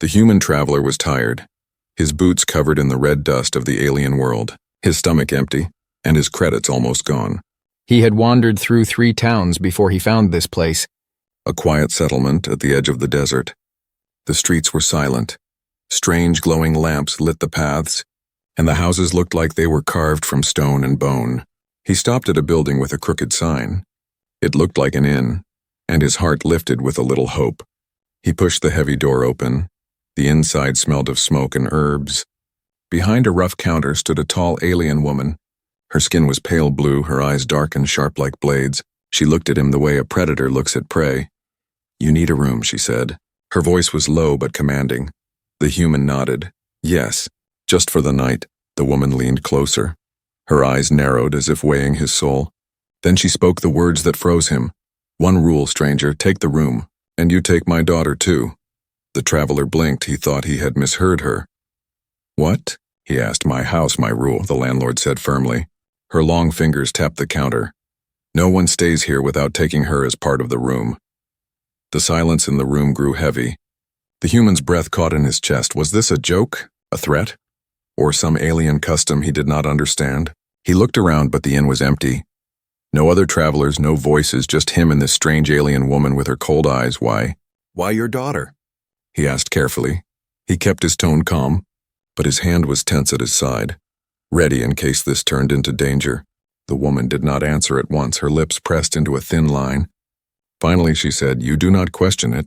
The human traveler was tired, his boots covered in the red dust of the alien world, his stomach empty, and his credits almost gone. He had wandered through 3 towns before he found this place. A quiet settlement at the edge of the desert. The streets were silent. Strange glowing lamps lit the paths, and the houses looked like they were carved from stone and bone. He stopped at a building with a crooked sign. It looked like an inn, and his heart lifted with a little hope. He pushed the heavy door open. The inside smelled of smoke and herbs. Behind a rough counter stood a tall alien woman. Her skin was pale blue, her eyes dark and sharp like blades. She looked at him the way a predator looks at prey. "You need a room," she said. Her voice was low but commanding. The human nodded. "Yes, just for the night." The woman leaned closer. Her eyes narrowed as if weighing his soul. Then she spoke the words that froze him. "One rule, stranger, take the room, and you take my daughter too." The traveler blinked. He thought he had misheard her. "What?" he asked. "My house, my rule," the landlord said firmly. Her long fingers tapped the counter. "No one stays here without taking her as part of the room." The silence in the room grew heavy. The human's breath caught in his chest. Was this a joke? A threat? Or some alien custom he did not understand? He looked around, but the inn was empty. No other travelers, no voices, just him and this strange alien woman with her cold eyes. "Why your daughter?" he asked carefully. He kept his tone calm, but his hand was tense at his side, ready in case this turned into danger. The woman did not answer at once, her lips pressed into a thin line. Finally she said, "You do not question it.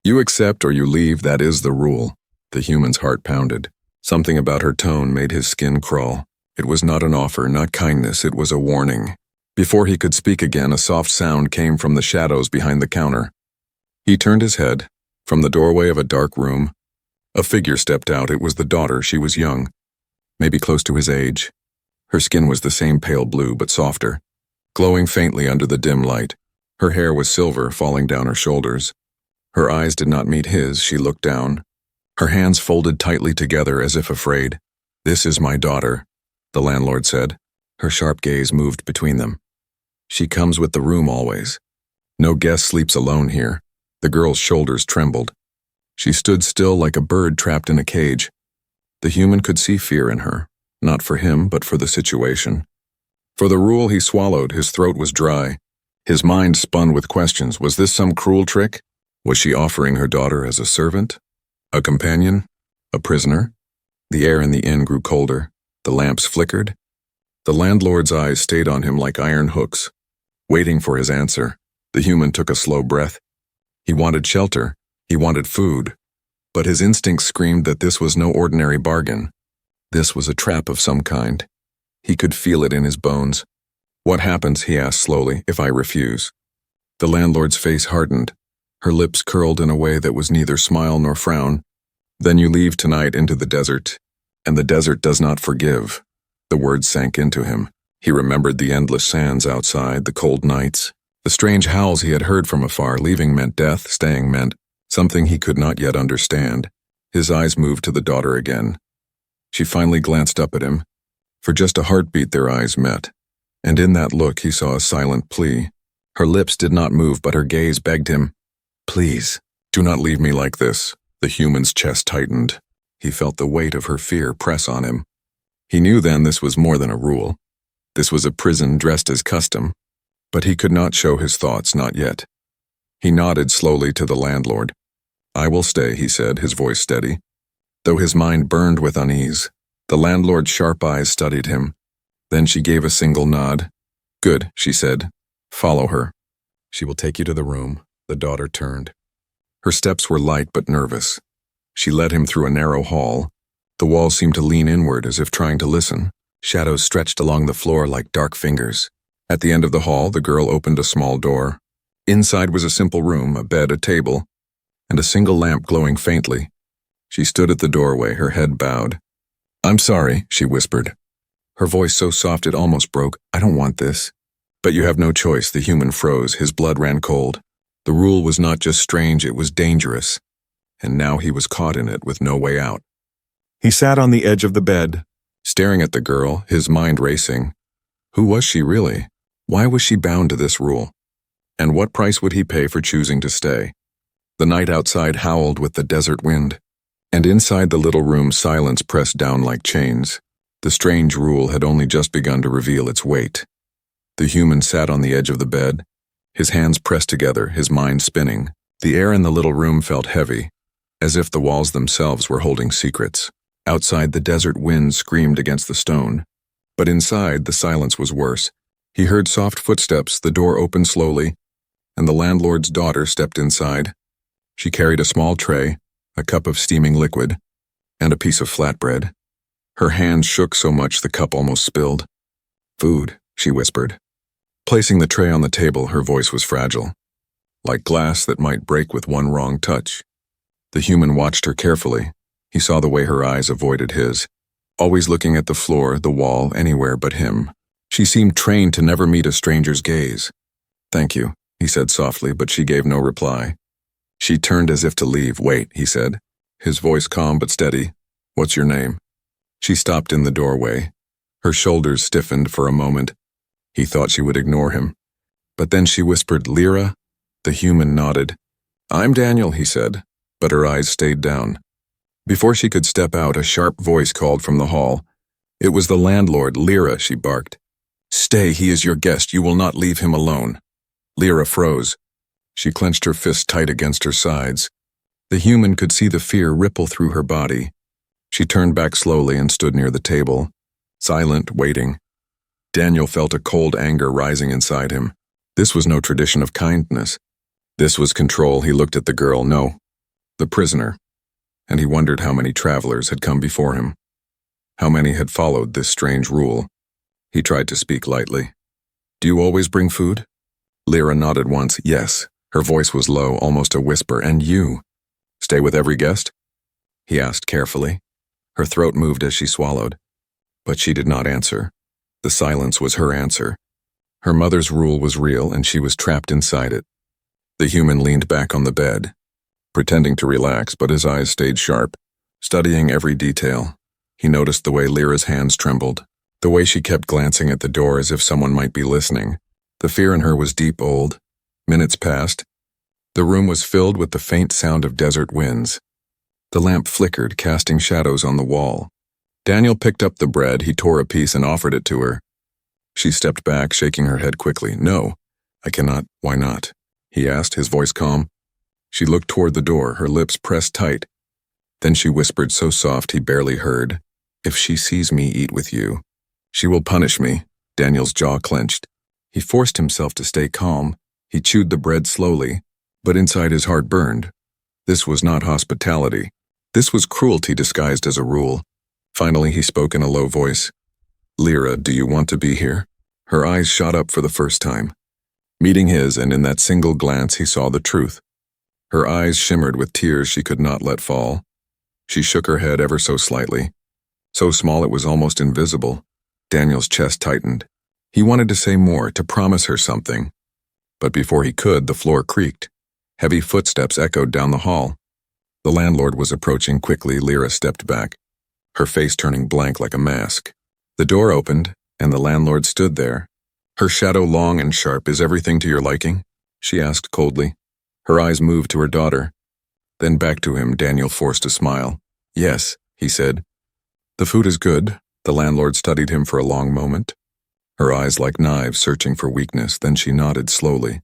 You accept or you leave, that is the rule." The human's heart pounded. Something about her tone made his skin crawl. It was not an offer, not kindness, it was a warning. Before he could speak again, a soft sound came from the shadows behind the counter. He turned his head. From the doorway of a dark room, a figure stepped out. It was the daughter. She was young, maybe close to his age. Her skin was the same pale blue, but softer, glowing faintly under the dim light. Her hair was silver, falling down her shoulders. Her eyes did not meet his. She looked down, her hands folded tightly together as if afraid. "This is my daughter," the landlord said. Her sharp gaze moved between them. "She comes with the room always. No guest sleeps alone here." The girl's shoulders trembled. She stood still like a bird trapped in a cage. The human could see fear in her, not for him, but for the situation. For the rule he swallowed, his throat was dry. His mind spun with questions. Was this some cruel trick? Was she offering her daughter as a servant? A companion? A prisoner? The air in the inn grew colder. The lamps flickered. The landlord's eyes stayed on him like iron hooks, waiting for his answer. The human took a slow breath. He wanted shelter. He wanted food. But his instincts screamed that this was no ordinary bargain. This was a trap of some kind. He could feel it in his bones. "What happens," he asked slowly, "if I refuse?" The landlord's face hardened. Her lips curled in a way that was neither smile nor frown. "Then you leave tonight into the desert, and the desert does not forgive." The words sank into him. He remembered the endless sands outside, the cold nights, the strange howls he had heard from afar. Leaving meant death, staying meant something he could not yet understand. His eyes moved to the daughter again. She finally glanced up at him. For just a heartbeat their eyes met, and in that look he saw a silent plea. Her lips did not move, but her gaze begged him, "Please, do not leave me like this." The human's chest tightened. He felt the weight of her fear press on him. He knew then this was more than a rule. This was a prison dressed as custom. But he could not show his thoughts, not yet. He nodded slowly to the landlord. "I will stay," he said, his voice steady, though his mind burned with unease. The landlord's sharp eyes studied him. Then she gave a single nod. "Good," she said. "Follow her. She will take you to the room." The daughter turned. Her steps were light but nervous. She led him through a narrow hall. The walls seemed to lean inward as if trying to listen. Shadows stretched along the floor like dark fingers. At the end of the hall, the girl opened a small door. Inside was a simple room, a bed, a table, and a single lamp glowing faintly. She stood at the doorway, her head bowed. "I'm sorry," she whispered, her voice so soft it almost broke. "I don't want this." "But you have no choice." The human froze, his blood ran cold. The rule was not just strange, it was dangerous, and now he was caught in it with no way out. He sat on the edge of the bed, staring at the girl, his mind racing. Who was she really? Why was she bound to this rule? And what price would he pay for choosing to stay? The night outside howled with the desert wind. And inside the little room, silence pressed down like chains. The strange rule had only just begun to reveal its weight. The human sat on the edge of the bed, his hands pressed together, his mind spinning. The air in the little room felt heavy, as if the walls themselves were holding secrets. Outside, the desert wind screamed against the stone. But inside, the silence was worse. He heard soft footsteps, the door opened slowly, and the landlord's daughter stepped inside. She carried a small tray, a cup of steaming liquid, and a piece of flatbread. Her hands shook so much the cup almost spilled. "Food," she whispered. Placing the tray on the table, her voice was fragile, like glass that might break with one wrong touch. The human watched her carefully. He saw the way her eyes avoided his, always looking at the floor, the wall, anywhere but him. She seemed trained to never meet a stranger's gaze. "Thank you," he said softly, but she gave no reply. She turned as if to leave. "Wait," he said, his voice calm but steady. "What's your name?" She stopped in the doorway. Her shoulders stiffened for a moment. He thought she would ignore him. But then she whispered, "Lyra?" The human nodded. "I'm Daniel," he said, but her eyes stayed down. Before she could step out, a sharp voice called from the hall. It was the landlord. "Lyra," she barked. "Stay, he is your guest. You will not leave him alone." Lyra froze. She clenched her fists tight against her sides. The human could see the fear ripple through her body. She turned back slowly and stood near the table, silent, waiting. Daniel felt a cold anger rising inside him. This was no tradition of kindness. This was control. He looked at the girl, no, the prisoner, and he wondered how many travelers had come before him. How many had followed this strange rule? He tried to speak lightly. "Do you always bring food?" Lyra nodded once. "Yes." Her voice was low, almost a whisper. "And you? Stay with every guest?" he asked carefully. Her throat moved as she swallowed, but she did not answer. The silence was her answer. Her mother's rule was real, and she was trapped inside it. The human leaned back on the bed, pretending to relax, but his eyes stayed sharp, studying every detail. He noticed the way Lyra's hands trembled, the way she kept glancing at the door as if someone might be listening. The fear in her was deep old. Minutes passed. The room was filled with the faint sound of desert winds. The lamp flickered, casting shadows on the wall. Daniel picked up the bread. He tore a piece and offered it to her. She stepped back, shaking her head quickly. "No, I cannot." "Why not?" he asked, his voice calm. She looked toward the door, her lips pressed tight. Then she whispered so soft he barely heard, "If she sees me eat with you, she will punish me." Daniel's jaw clenched. He forced himself to stay calm. He chewed the bread slowly, but inside his heart burned. This was not hospitality. This was cruelty disguised as a rule. Finally, he spoke in a low voice. "Lyra, do you want to be here?" Her eyes shot up for the first time, meeting his, and in that single glance he saw the truth. Her eyes shimmered with tears she could not let fall. She shook her head ever so slightly, so small it was almost invisible. Daniel's chest tightened. He wanted to say more, to promise her something. But before he could, the floor creaked. Heavy footsteps echoed down the hall. The landlord was approaching quickly. Lyra stepped back, her face turning blank like a mask. The door opened, and the landlord stood there, her shadow long and sharp. "Is everything to your liking?" she asked coldly. Her eyes moved to her daughter, then back to him. Daniel forced a smile. "Yes," he said. "The food is good." The landlord studied him for a long moment, her eyes like knives searching for weakness. Then she nodded slowly.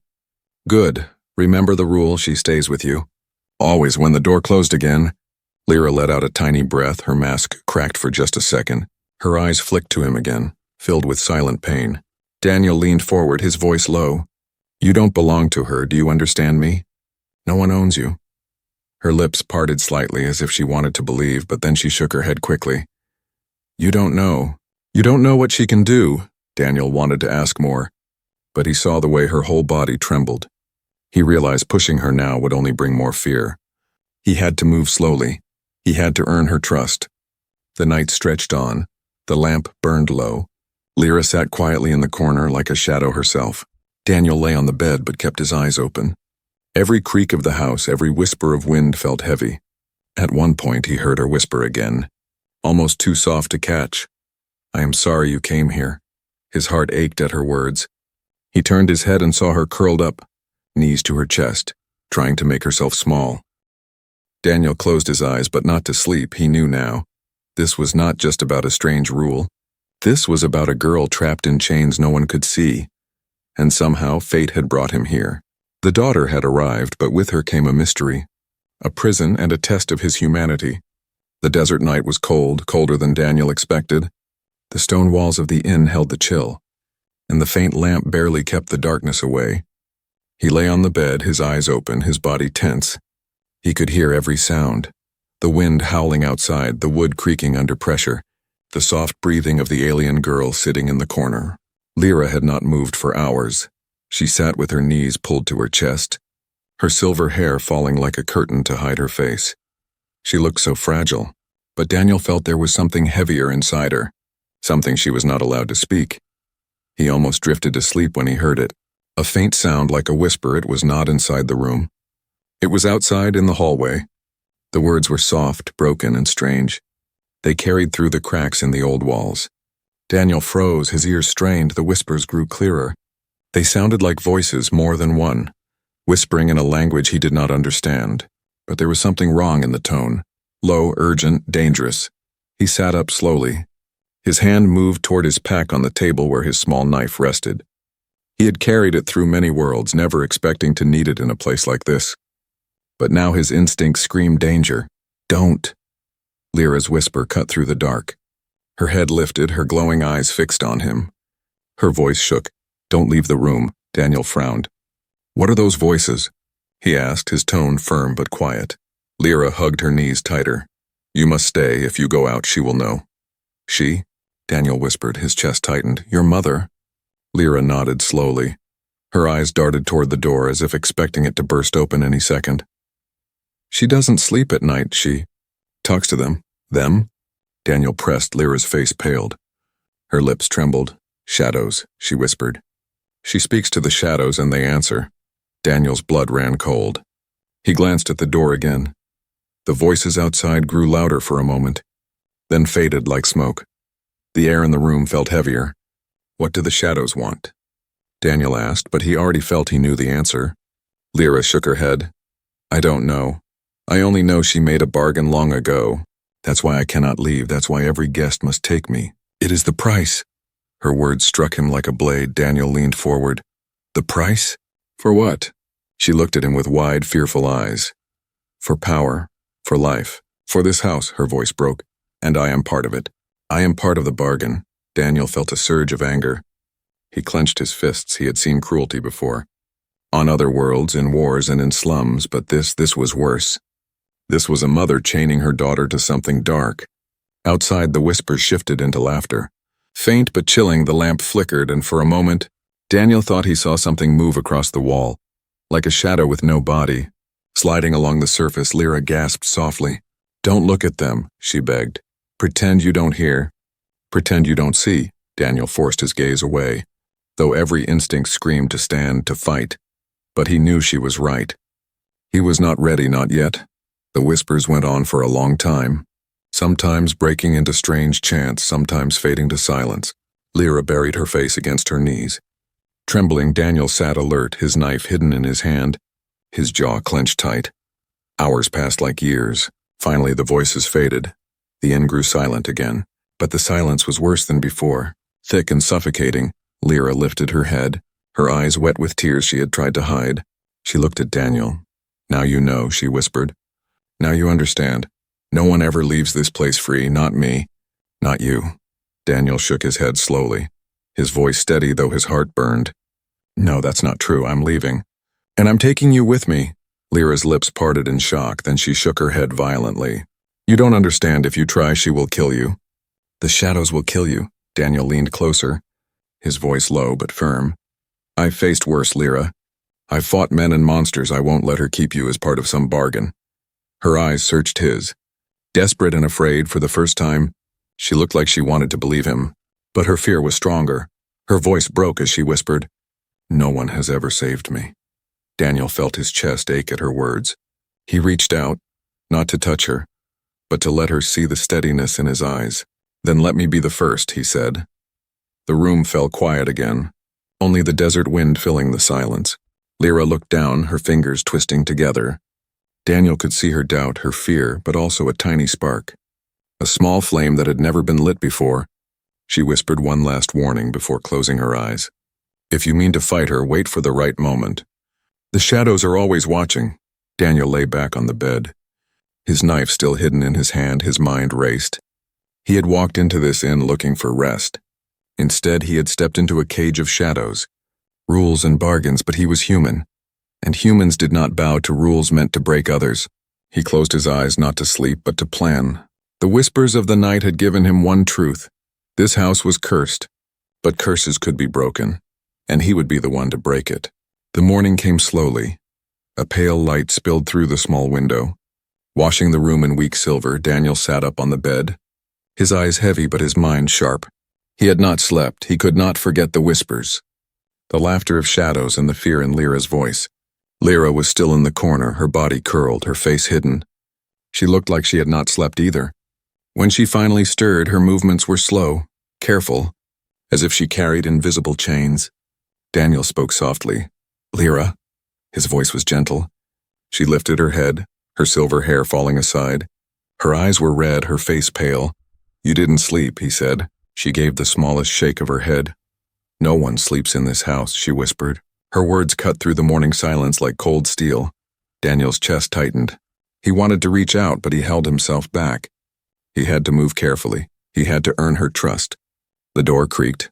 "Good. Remember the rule, she stays with you. Always." When the door closed again, Lyra let out a tiny breath. Her mask cracked for just a second. Her eyes flicked to him again, filled with silent pain. Daniel leaned forward, his voice low. "You don't belong to her, do you understand me? No one owns you." Her lips parted slightly as if she wanted to believe, but then she shook her head quickly. "You don't know. You don't know what she can do." Daniel wanted to ask more, but he saw the way her whole body trembled. He realized pushing her now would only bring more fear. He had to move slowly. He had to earn her trust. The night stretched on. The lamp burned low. Lyra sat quietly in the corner like a shadow herself. Daniel lay on the bed but kept his eyes open. Every creak of the house, every whisper of wind felt heavy. At one point he heard her whisper again, almost too soft to catch. "I am sorry you came here." His heart ached at her words. He turned his head and saw her curled up, knees to her chest, trying to make herself small. Daniel closed his eyes, but not to sleep. He knew now. This was not just about a strange rule. This was about a girl trapped in chains no one could see. And somehow fate had brought him here. The daughter had arrived, but with her came a mystery. A prison and a test of his humanity. The desert night was cold, colder than Daniel expected. The stone walls of the inn held the chill, and the faint lamp barely kept the darkness away. He lay on the bed, his eyes open, his body tense. He could hear every sound. The wind howling outside, the wood creaking under pressure, the soft breathing of the alien girl sitting in the corner. Lyra had not moved for hours. She sat with her knees pulled to her chest, her silver hair falling like a curtain to hide her face. She looked so fragile, but Daniel felt there was something heavier inside her, something she was not allowed to speak. He almost drifted to sleep when he heard it. A faint sound like a whisper. It was not inside the room. It was outside in the hallway. The words were soft, broken, and strange. They carried through the cracks in the old walls. Daniel froze, his ears strained. The whispers grew clearer. They sounded like voices, more than one, whispering in a language he did not understand. But there was something wrong in the tone. Low, urgent, dangerous. He sat up slowly. His hand moved toward his pack on the table where his small knife rested. He had carried it through many worlds, never expecting to need it in a place like this. But now his instinct screamed danger. Don't. Lyra's whisper cut through the dark. Her head lifted, her glowing eyes fixed on him. Her voice shook. Don't leave the room. Daniel frowned. What are those voices? He asked, his tone firm but quiet. Lyra hugged her knees tighter. You must stay. If you go out, she will know. She? Daniel whispered, his chest tightened. Your mother? Lyra nodded slowly. Her eyes darted toward the door as if expecting it to burst open any second. She doesn't sleep at night, she talks to them. Them? Daniel pressed. Lyra's face paled. Her lips trembled. Shadows, she whispered. She speaks to the shadows and they answer. Daniel's blood ran cold. He glanced at the door again. The voices outside grew louder for a moment, then faded like smoke. The air in the room felt heavier. What do the shadows want? Daniel asked, but he already felt he knew the answer. Lyra shook her head. I don't know. I only know she made a bargain long ago. That's why I cannot leave. That's why every guest must take me. It is the price. Her words struck him like a blade. Daniel leaned forward. The price? For what? She looked at him with wide, fearful eyes. For power. For life. For this house, her voice broke. And I am part of it. I am part of the bargain. Daniel felt a surge of anger. He clenched his fists. He had seen cruelty before. On other worlds, in wars and in slums, but this was worse. This was a mother chaining her daughter to something dark. Outside, the whispers shifted into laughter. Faint but chilling, the lamp flickered, and for a moment, Daniel thought he saw something move across the wall, like a shadow with no body. Sliding along the surface, Lyra gasped softly. Don't look at them, she begged. Pretend you don't hear. Pretend you don't see. Daniel forced his gaze away, though every instinct screamed to stand, to fight. But he knew she was right. He was not ready, not yet. The whispers went on for a long time, sometimes breaking into strange chants, sometimes fading to silence. Lyra buried her face against her knees. Trembling, Daniel sat alert, his knife hidden in his hand, his jaw clenched tight. Hours passed like years. Finally, the voices faded. The inn grew silent again, but the silence was worse than before. Thick and suffocating, Lyra lifted her head, her eyes wet with tears she had tried to hide. She looked at Daniel. Now you know, she whispered. Now you understand. No one ever leaves this place free, not me. Not you. Daniel shook his head slowly, his voice steady though his heart burned. No, that's not true. I'm leaving. And I'm taking you with me. Lyra's lips parted in shock, then she shook her head violently. You don't understand. If you try, she will kill you. The shadows will kill you. Daniel leaned closer, his voice low but firm. I've faced worse, Lyra. I've fought men and monsters. I won't let her keep you as part of some bargain. Her eyes searched his. Desperate and afraid for the first time, she looked like she wanted to believe him, but her fear was stronger. Her voice broke as she whispered, No one has ever saved me. Daniel felt his chest ache at her words. He reached out, not to touch her, but to let her see the steadiness in his eyes. Then let me be the first, he said. The room fell quiet again, only the desert wind filling the silence. Lyra looked down, her fingers twisting together. Daniel could see her doubt, her fear, but also a tiny spark. A small flame that had never been lit before. She whispered one last warning before closing her eyes. If you mean to fight her, wait for the right moment. The shadows are always watching. Daniel lay back on the bed. His knife still hidden in his hand, his mind raced. He had walked into this inn looking for rest. Instead, he had stepped into a cage of shadows. Rules and bargains, but he was human. And humans did not bow to rules meant to break others. He closed his eyes not to sleep, but to plan. The whispers of the night had given him one truth. This house was cursed, but curses could be broken, and he would be the one to break it. The morning came slowly. A pale light spilled through the small window. Washing the room in weak silver, Daniel sat up on the bed. His eyes heavy, but his mind sharp. He had not slept. He could not forget the whispers. The laughter of shadows and the fear in Lyra's voice. Lyra was still in the corner, her body curled, her face hidden. She looked like she had not slept either. When she finally stirred, her movements were slow, careful, as if she carried invisible chains. Daniel spoke softly. Lyra. His voice was gentle. She lifted her head, her silver hair falling aside. Her eyes were red, her face pale. You didn't sleep, he said. She gave the smallest shake of her head. No one sleeps in this house, she whispered. Her words cut through the morning silence like cold steel. Daniel's chest tightened. He wanted to reach out, but he held himself back. He had to move carefully. He had to earn her trust. The door creaked.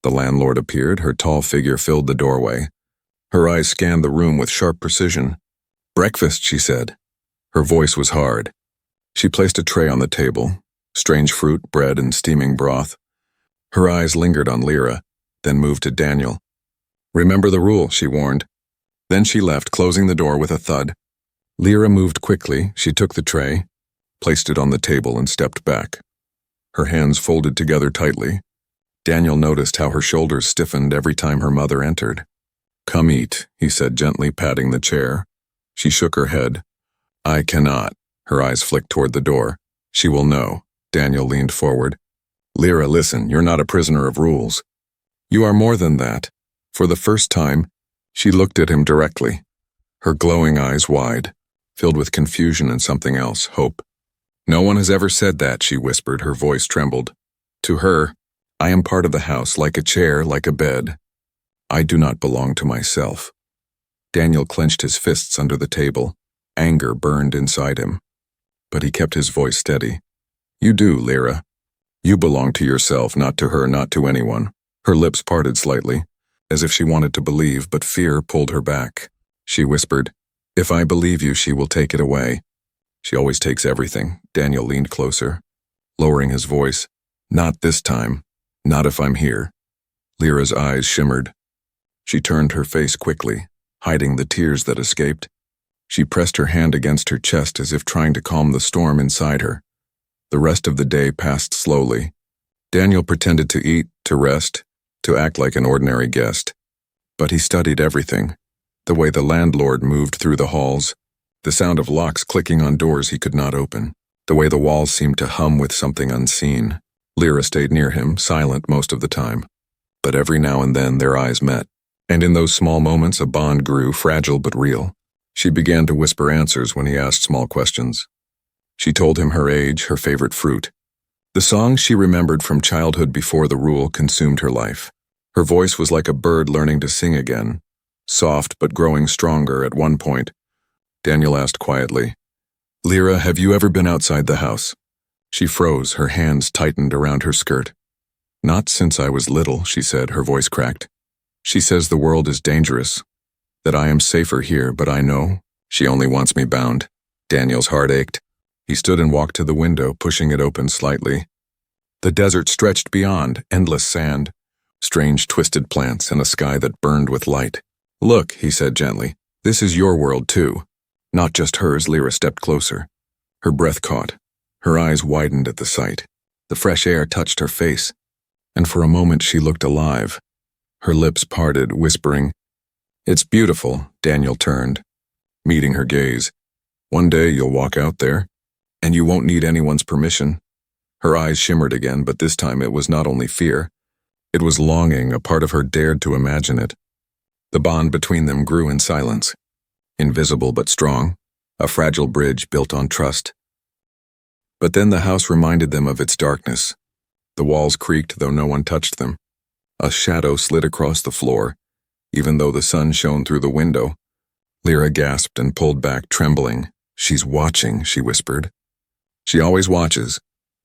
The landlord appeared. Her tall figure filled the doorway. Her eyes scanned the room with sharp precision. Breakfast, she said. Her voice was hard. She placed a tray on the table. Strange fruit, bread, and steaming broth. Her eyes lingered on Lyra, then moved to Daniel. Remember the rule, she warned. Then she left, closing the door with a thud. Lyra moved quickly. She took the tray, placed it on the table, and stepped back. Her hands folded together tightly. Daniel noticed how her shoulders stiffened every time her mother entered. Come eat, he said, gently patting the chair. She shook her head. I cannot. Her eyes flicked toward the door. She will know. Daniel leaned forward. Lyra, listen, you're not a prisoner of rules. You are more than that. For the first time, she looked at him directly. Her glowing eyes wide, filled with confusion and something else, hope. No one has ever said that, she whispered, her voice trembled. To her, I am part of the house, like a chair, like a bed. I do not belong to myself. Daniel clenched his fists under the table. Anger burned inside him. But he kept his voice steady. You do, Lyra. You belong to yourself, not to her, not to anyone. Her lips parted slightly, as if she wanted to believe, but fear pulled her back. She whispered, If I believe you, she will take it away. She always takes everything. Daniel leaned closer, lowering his voice. Not this time. Not if I'm here. Lyra's eyes shimmered. She turned her face quickly, hiding the tears that escaped. She pressed her hand against her chest as if trying to calm the storm inside her. The rest of the day passed slowly. Daniel pretended to eat, to rest, to act like an ordinary guest. But he studied everything. The way the landlord moved through the halls, the sound of locks clicking on doors he could not open, the way the walls seemed to hum with something unseen. Lyra stayed near him, silent most of the time. But every now and then their eyes met, and in those small moments a bond grew, fragile but real. She began to whisper answers when he asked small questions. She told him her age, her favorite fruit. The songs she remembered from childhood before the rule consumed her life. Her voice was like a bird learning to sing again, soft but growing stronger at one point. Daniel asked quietly, Lyra, have you ever been outside the house? She froze, her hands tightened around her skirt. Not since I was little, she said, her voice cracked. She says the world is dangerous, that I am safer here, but I know she only wants me bound. Daniel's heart ached. He stood and walked to the window, pushing it open slightly. The desert stretched beyond, endless sand, strange twisted plants, and a sky that burned with light. Look, he said gently, this is your world too. Not just hers. Lyra stepped closer. Her breath caught. Her eyes widened at the sight. The fresh air touched her face, and for a moment she looked alive. Her lips parted, whispering, It's beautiful. Daniel turned, meeting her gaze. One day you'll walk out there, and you won't need anyone's permission. Her eyes shimmered again, but this time it was not only fear. It was longing. A part of her dared to imagine it. The bond between them grew in silence, invisible but strong, a fragile bridge built on trust. But then the house reminded them of its darkness. The walls creaked, though no one touched them. A shadow slid across the floor, even though the sun shone through the window. Lyra gasped and pulled back, trembling. "She's watching," she whispered. "She always watches."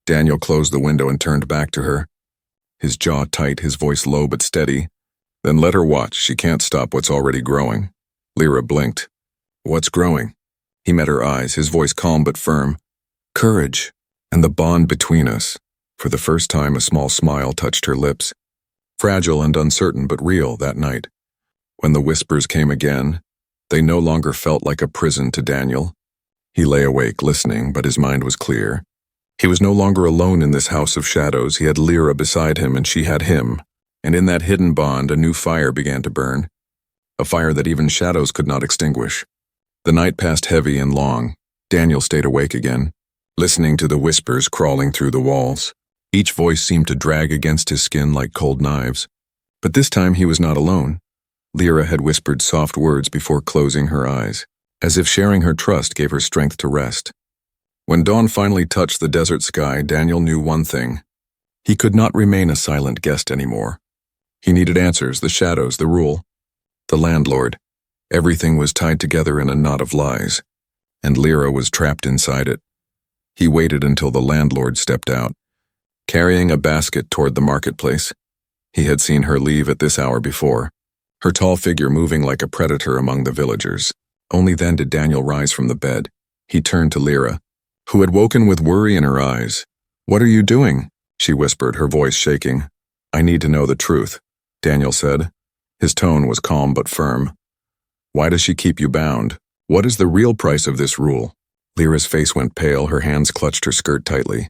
Daniel closed the window and turned back to her. His jaw tight, his voice low but steady. "Then let her watch. She can't stop what's already growing." Lyra blinked. "What's growing?" He met her eyes, his voice calm but firm. "Courage, and the bond between us." For the first time, a small smile touched her lips. Fragile and uncertain but real that night. When the whispers came again, they no longer felt like a prison to Daniel. He lay awake, listening, but his mind was clear. He was no longer alone in this house of shadows. He had Lyra beside him, and she had him. And in that hidden bond, a new fire began to burn. A fire that even shadows could not extinguish. The night passed heavy and long. Daniel stayed awake again, listening to the whispers crawling through the walls. Each voice seemed to drag against his skin like cold knives. But this time he was not alone. Lyra had whispered soft words before closing her eyes, as if sharing her trust gave her strength to rest. When dawn finally touched the desert sky, Daniel knew one thing. He could not remain a silent guest anymore. He needed answers, the shadows, the rule. The landlord. Everything was tied together in a knot of lies, and Lyra was trapped inside it. He waited until the landlord stepped out, carrying a basket toward the marketplace. He had seen her leave at this hour before, her tall figure moving like a predator among the villagers. Only then did Daniel rise from the bed. He turned to Lyra, who had woken with worry in her eyes. "What are you doing?" she whispered, her voice shaking. "I need to know the truth," Daniel said. His tone was calm but firm. "Why does she keep you bound? What is the real price of this rule?" Lyra's face went pale, her hands clutched her skirt tightly.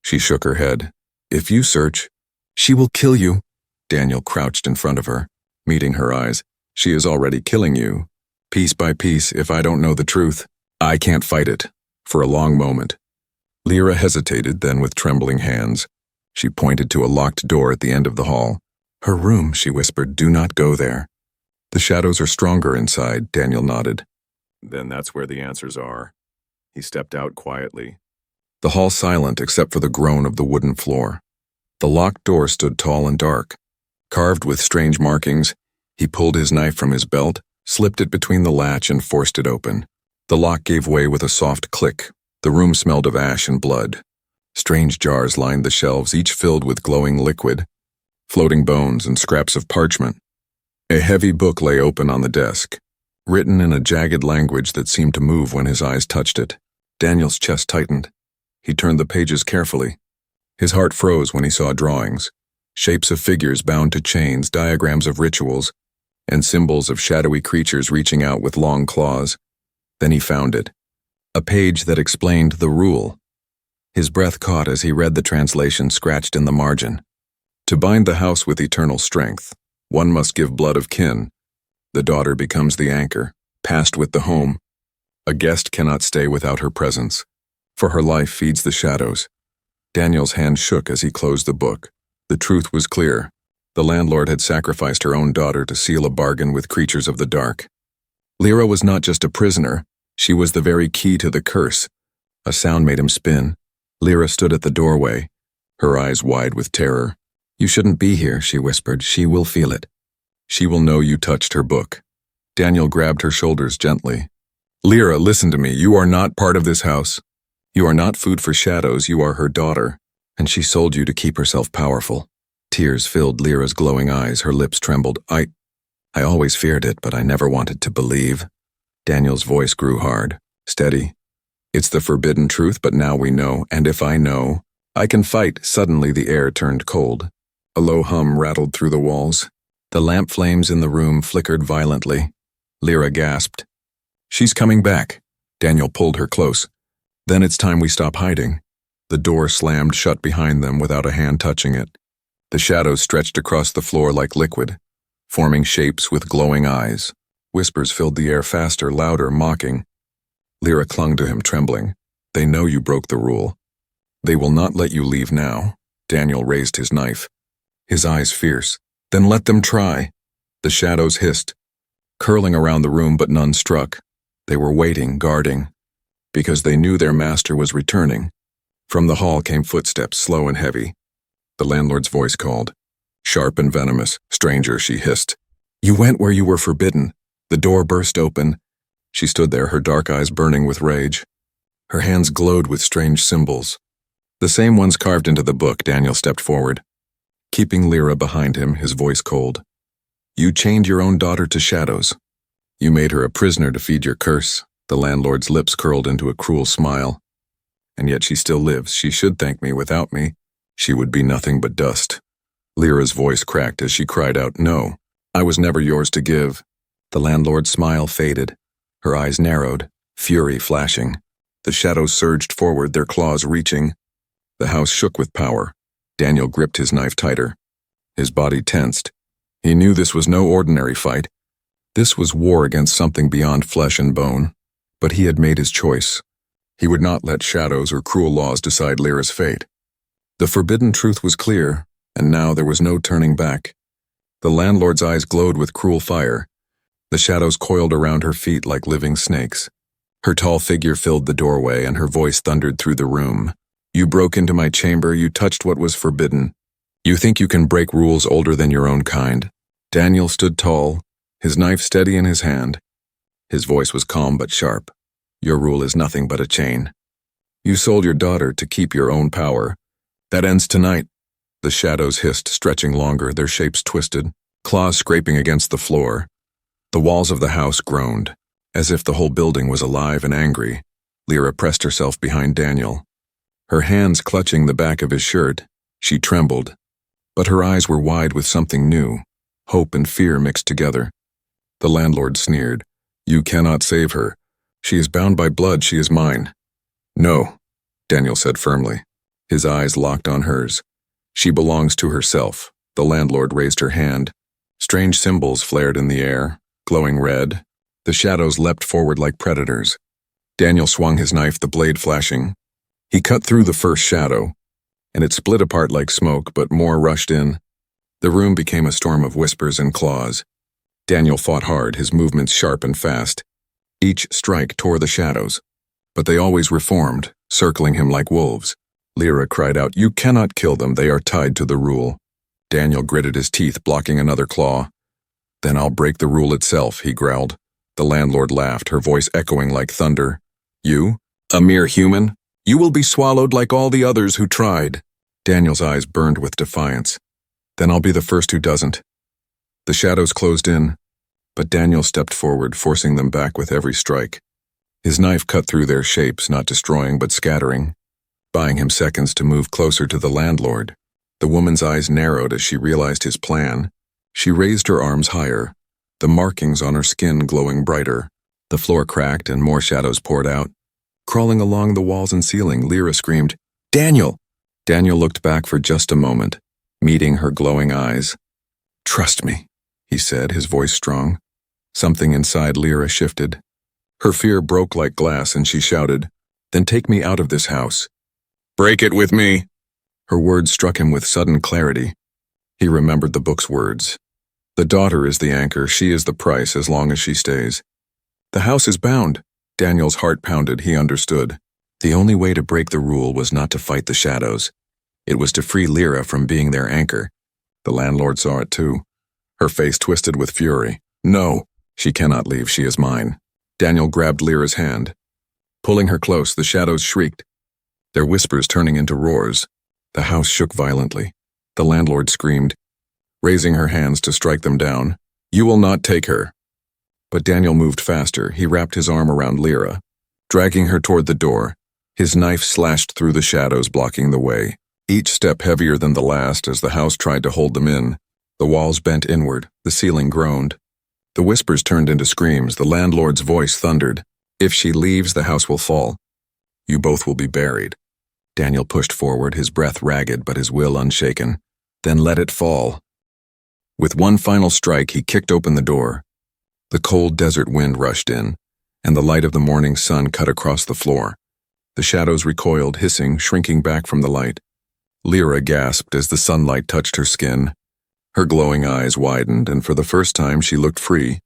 She shook her head. "If you search, she will kill you." Daniel crouched in front of her, meeting her eyes. "She is already killing you, piece by piece, if I don't know the truth. I can't fight it." For a long moment, Lyra hesitated, then with trembling hands, she pointed to a locked door at the end of the hall. "Her room," she whispered. "Do not go there." "The shadows are stronger inside," Daniel nodded. "Then that's where the answers are." He stepped out quietly. The hall silent except for the groan of the wooden floor. The locked door stood tall and dark, carved with strange markings. He pulled his knife from his belt, slipped it between the latch and forced it open. The lock gave way with a soft click. The room smelled of ash and blood. Strange jars lined the shelves, each filled with glowing liquid, floating bones and scraps of parchment. A heavy book lay open on the desk, written in a jagged language that seemed to move when his eyes touched it. Daniel's chest tightened. He turned the pages carefully. His heart froze when he saw drawings, shapes of figures bound to chains, diagrams of rituals, and symbols of shadowy creatures reaching out with long claws. Then he found it, a page that explained the rule. His breath caught as he read the translation scratched in the margin. To bind the house with eternal strength, one must give blood of kin. The daughter becomes the anchor, passed with the home. A guest cannot stay without her presence, for her life feeds the shadows. Daniel's hand shook as he closed the book. The truth was clear. The landlord had sacrificed her own daughter to seal a bargain with creatures of the dark. Lyra was not just a prisoner, she was the very key to the curse. A sound made him spin. Lyra stood at the doorway, her eyes wide with terror. "You shouldn't be here," she whispered. "She will feel it. She will know you touched her book." Daniel grabbed her shoulders gently. "Lyra, listen to me. You are not part of this house. You are not food for shadows. You are her daughter, and she sold you to keep herself powerful." Tears filled Lyra's glowing eyes. Her lips trembled. I always feared it, but I never wanted to believe." Daniel's voice grew hard, steady. "It's the forbidden truth, but now we know, and if I know, I can fight." Suddenly the air turned cold. A low hum rattled through the walls. The lamp flames in the room flickered violently. Lyra gasped. "She's coming back." Daniel pulled her close. "Then it's time we stop hiding." The door slammed shut behind them without a hand touching it. The shadows stretched across the floor like liquid, forming shapes with glowing eyes. Whispers filled the air faster, louder, mocking. Lyra clung to him, trembling. "They know you broke the rule. They will not let you leave now." Daniel raised his knife, his eyes fierce. "Then let them try." The shadows hissed, curling around the room, but none struck. They were waiting, guarding. because they knew their master was returning. From the hall came footsteps, slow and heavy. The landlord's voice called. Sharp and venomous. Stranger, she hissed. You went where you were forbidden. The door burst open. She stood there, her dark eyes burning with rage. Her hands glowed with strange symbols. The same ones carved into the book. Daniel stepped forward. Keeping Lyra behind him, his voice cold. You chained your own daughter to shadows. You made her a prisoner to feed your curse. The landlord's lips curled into a cruel smile. And yet she still lives. She should thank me. Without me, she would be nothing but dust. Lyra's voice cracked as she cried out, No, I was never yours to give. The landlord's smile faded. Her eyes narrowed, fury flashing. The shadows surged forward, their claws reaching. The house shook with power. Daniel gripped his knife tighter. His body tensed. He knew this was no ordinary fight. This was war against something beyond flesh and bone. But he had made his choice. He would not let shadows or cruel laws decide Lyra's fate. The forbidden truth was clear, and now there was no turning back. The landlord's eyes glowed with cruel fire. The shadows coiled around her feet like living snakes. Her tall figure filled the doorway, and her voice thundered through the room. You broke into my chamber, you touched what was forbidden. You think you can break rules older than your own kind? Daniel stood tall, his knife steady in his hand. His voice was calm but sharp. Your rule is nothing but a chain. You sold your daughter to keep your own power. That ends tonight. The shadows hissed, stretching longer, their shapes twisted, claws scraping against the floor. The walls of the house groaned, as if the whole building was alive and angry. Lyra pressed herself behind Daniel. Her hands clutching the back of his shirt, she trembled. But her eyes were wide with something new, hope and fear mixed together. The landlord sneered. You cannot save her. She is bound by blood, she is mine. No, Daniel said firmly. His eyes locked on hers. She belongs to herself. The landlord raised her hand. Strange symbols flared in the air, glowing red. The shadows leapt forward like predators. Daniel swung his knife, the blade flashing. He cut through the first shadow, and it split apart like smoke, but more rushed in. The room became a storm of whispers and claws. Daniel fought hard, his movements sharp and fast. Each strike tore the shadows, but they always reformed, circling him like wolves. Lyra cried out, You cannot kill them, they are tied to the rule. Daniel gritted his teeth, blocking another claw. Then I'll break the rule itself, he growled. The landlord laughed, her voice echoing like thunder. You? A mere human? You will be swallowed like all the others who tried. Daniel's eyes burned with defiance. Then I'll be the first who doesn't. The shadows closed in, but Daniel stepped forward, forcing them back with every strike. His knife cut through their shapes, not destroying but scattering, buying him seconds to move closer to the landlord. The woman's eyes narrowed as she realized his plan. She raised her arms higher, the markings on her skin glowing brighter. The floor cracked and more shadows poured out. Crawling along the walls and ceiling, Lyra screamed, Daniel! Daniel looked back for just a moment, meeting her glowing eyes. Trust me, he said, his voice strong. Something inside Lyra shifted. Her fear broke like glass and she shouted, Then take me out of this house. Break it with me! Her words struck him with sudden clarity. He remembered the book's words. The daughter is the anchor, she is the price as long as she stays. The house is bound. Daniel's heart pounded, he understood. The only way to break the rule was not to fight the shadows. It was to free Lyra from being their anchor. The landlord saw it too. Her face twisted with fury. No, she cannot leave, she is mine. Daniel grabbed Lyra's hand. Pulling her close, the shadows shrieked, their whispers turning into roars. The house shook violently. The landlord screamed, raising her hands to strike them down. You will not take her. But Daniel moved faster. He wrapped his arm around Lyra, dragging her toward the door. His knife slashed through the shadows, blocking the way. Each step heavier than the last as the house tried to hold them in. The walls bent inward. The ceiling groaned. The whispers turned into screams. The landlord's voice thundered. If she leaves, the house will fall. You both will be buried. Daniel pushed forward, his breath ragged but his will unshaken. Then let it fall. With one final strike, he kicked open the door. The cold desert wind rushed in, and the light of the morning sun cut across the floor. The shadows recoiled, hissing, shrinking back from the light. Lyra gasped as the sunlight touched her skin. Her glowing eyes widened, and for the first time she looked free.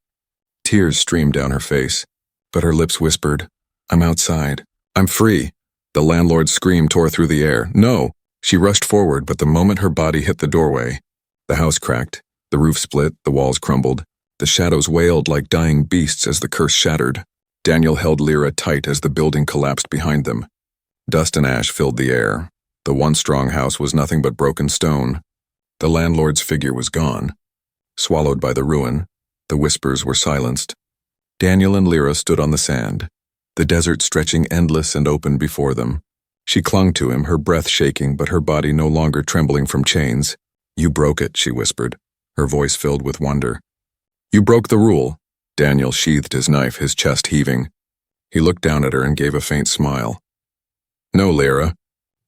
Tears streamed down her face, but her lips whispered, I'm outside. I'm free. The landlord's scream tore through the air. No! She rushed forward, but the moment her body hit the doorway, the house cracked, the roof split, the walls crumbled. The shadows wailed like dying beasts as the curse shattered. Daniel held Lyra tight as the building collapsed behind them. Dust and ash filled the air. The once strong house was nothing but broken stone. The landlord's figure was gone. Swallowed by the ruin, the whispers were silenced. Daniel and Lyra stood on the sand, the desert stretching endless and open before them. She clung to him, her breath shaking, but her body no longer trembling from chains. You broke it, she whispered, her voice filled with wonder. You broke the rule. Daniel sheathed his knife, his chest heaving. He looked down at her and gave a faint smile. No, Lyra.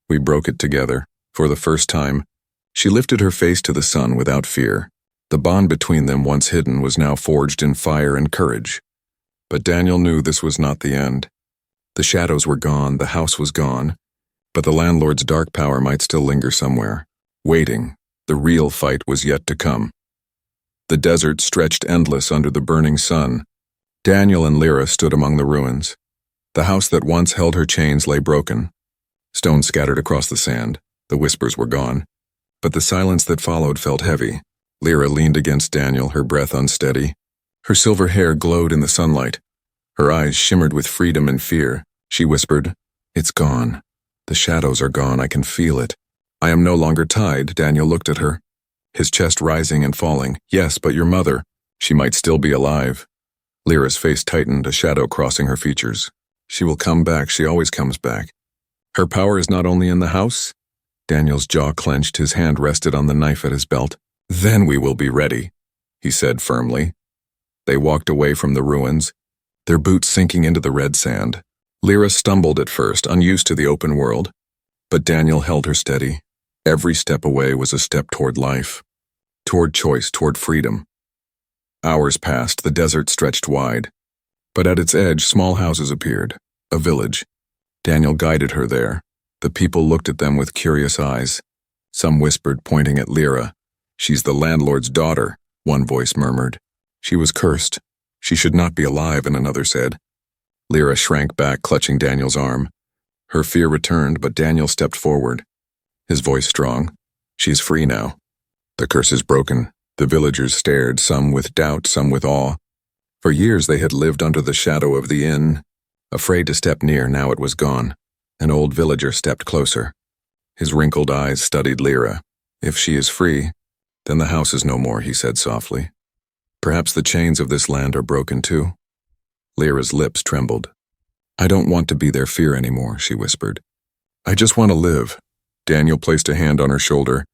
We broke it together. For the first time, she lifted her face to the sun without fear. The bond between them, once hidden, was now forged in fire and courage. But Daniel knew this was not the end. The shadows were gone, the house was gone, but the landlord's dark power might still linger somewhere, waiting. The real fight was yet to come. The desert stretched endless under the burning sun. Daniel and Lyra stood among the ruins. The house that once held her chains lay broken. Stones scattered across the sand. The whispers were gone. But the silence that followed felt heavy. Lyra leaned against Daniel, her breath unsteady. Her silver hair glowed in the sunlight. Her eyes shimmered with freedom and fear. She whispered, It's gone. The shadows are gone, I can feel it. I am no longer tied. Daniel looked at her, his chest rising and falling. Yes, but your mother. She might still be alive. Lyra's face tightened, a shadow crossing her features. She will come back, she always comes back. Her power is not only in the house. Daniel's jaw clenched, his hand rested on the knife at his belt. Then we will be ready, he said firmly. They walked away from the ruins, their boots sinking into the red sand. Lyra stumbled at first, unused to the open world. But Daniel held her steady. Every step away was a step toward life, toward choice, toward freedom. Hours passed, the desert stretched wide. But at its edge, small houses appeared, a village. Daniel guided her there. The people looked at them with curious eyes. Some whispered, pointing at Lyra. She's the landlord's daughter, one voice murmured. She was cursed. She should not be alive, and another said. Lyra shrank back, clutching Daniel's arm. Her fear returned, but Daniel stepped forward, his voice strong. She's free now. The curse is broken. The villagers stared, some with doubt, some with awe. For years they had lived under the shadow of the inn. Afraid to step near, now it was gone. An old villager stepped closer. His wrinkled eyes studied Lyra. If she is free, then the house is no more, he said softly. Perhaps the chains of this land are broken too. Lyra's lips trembled. I don't want to be their fear anymore, she whispered. I just want to live. Daniel placed a hand on her shoulder.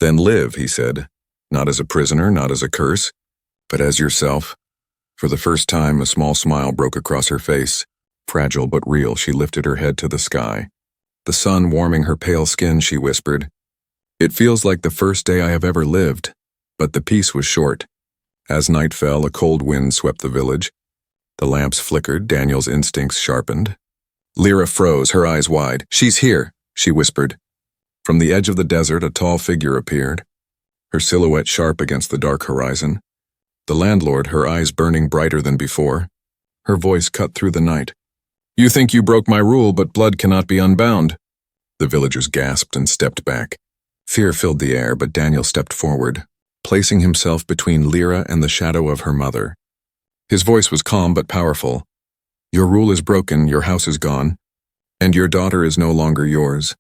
Then live, he said. Not as a prisoner, not as a curse, but as yourself. For the first time, a small smile broke across her face. Fragile but real, she lifted her head to the sky. The sun warming her pale skin, she whispered. It feels like the first day I have ever lived, but the peace was short. As night fell, a cold wind swept the village. The lamps flickered, Daniel's instincts sharpened. Lyra froze, her eyes wide. She's here, she whispered. From the edge of the desert, a tall figure appeared, her silhouette sharp against the dark horizon. The landlord, her eyes burning brighter than before. Her voice cut through the night. You think you broke my rule, but blood cannot be unbound. The villagers gasped and stepped back. Fear filled the air, but Daniel stepped forward, placing himself between Lyra and the shadow of her mother. His voice was calm but powerful. Your rule is broken, your house is gone, and your daughter is no longer yours.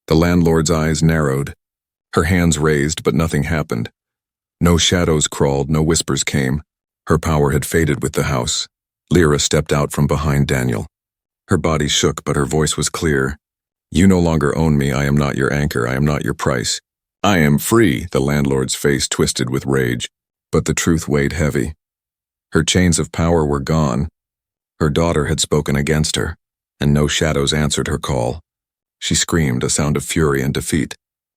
The landlord's eyes narrowed. Her hands raised, but nothing happened. No shadows crawled, no whispers came. Her power had faded with the house. Lyra stepped out from behind Daniel. Her body shook, but her voice was clear. You no longer own me, I am not your anchor, I am not your price. I am free, the landlord's face twisted with rage, but the truth weighed heavy. Her chains of power were gone. Her daughter had spoken against her, and no shadows answered her call. She screamed, a sound of fury and defeat,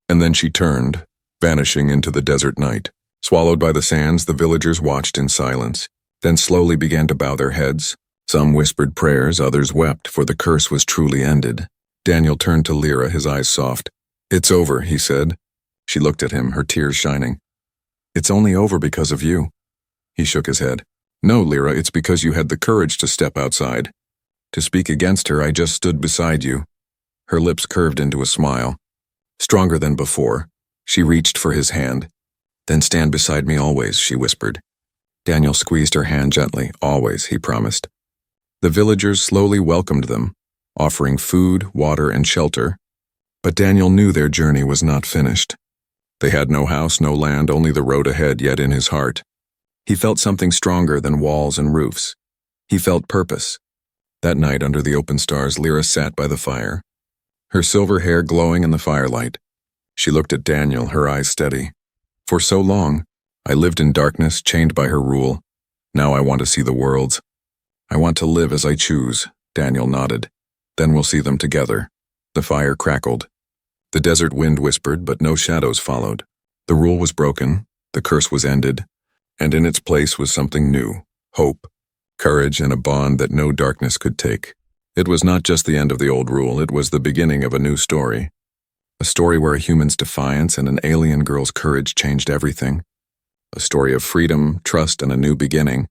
and then she turned, vanishing into the desert night. Swallowed by the sands, the villagers watched in silence, then slowly began to bow their heads. Some whispered prayers, others wept, for the curse was truly ended. Daniel turned to Lyra, his eyes soft. It's over, he said. She looked at him, her tears shining. It's only over because of you. He shook his head. No, Lyra, it's because you had the courage to step outside. To speak against her, I just stood beside you. Her lips curved into a smile. Stronger than before, she reached for his hand. Then stand beside me always, she whispered. Daniel squeezed her hand gently. Always, he promised. The villagers slowly welcomed them, offering food, water, and shelter. But Daniel knew their journey was not finished. They had no house, no land, only the road ahead, yet in his heart. He felt something stronger than walls and roofs. He felt purpose. That night, under the open stars, Lyra sat by the fire, her silver hair glowing in the firelight. She looked at Daniel, her eyes steady. For so long, I lived in darkness, chained by her rule. Now I want to see the worlds. I want to live as I choose, Daniel nodded. Then we'll see them together. The fire crackled. The desert wind whispered, but no shadows followed. The rule was broken, the curse was ended, and in its place was something new, hope, courage, and a bond that no darkness could take. It was not just the end of the old rule, it was the beginning of a new story. A story where a human's defiance and an alien girl's courage changed everything. A story of freedom, trust, and a new beginning.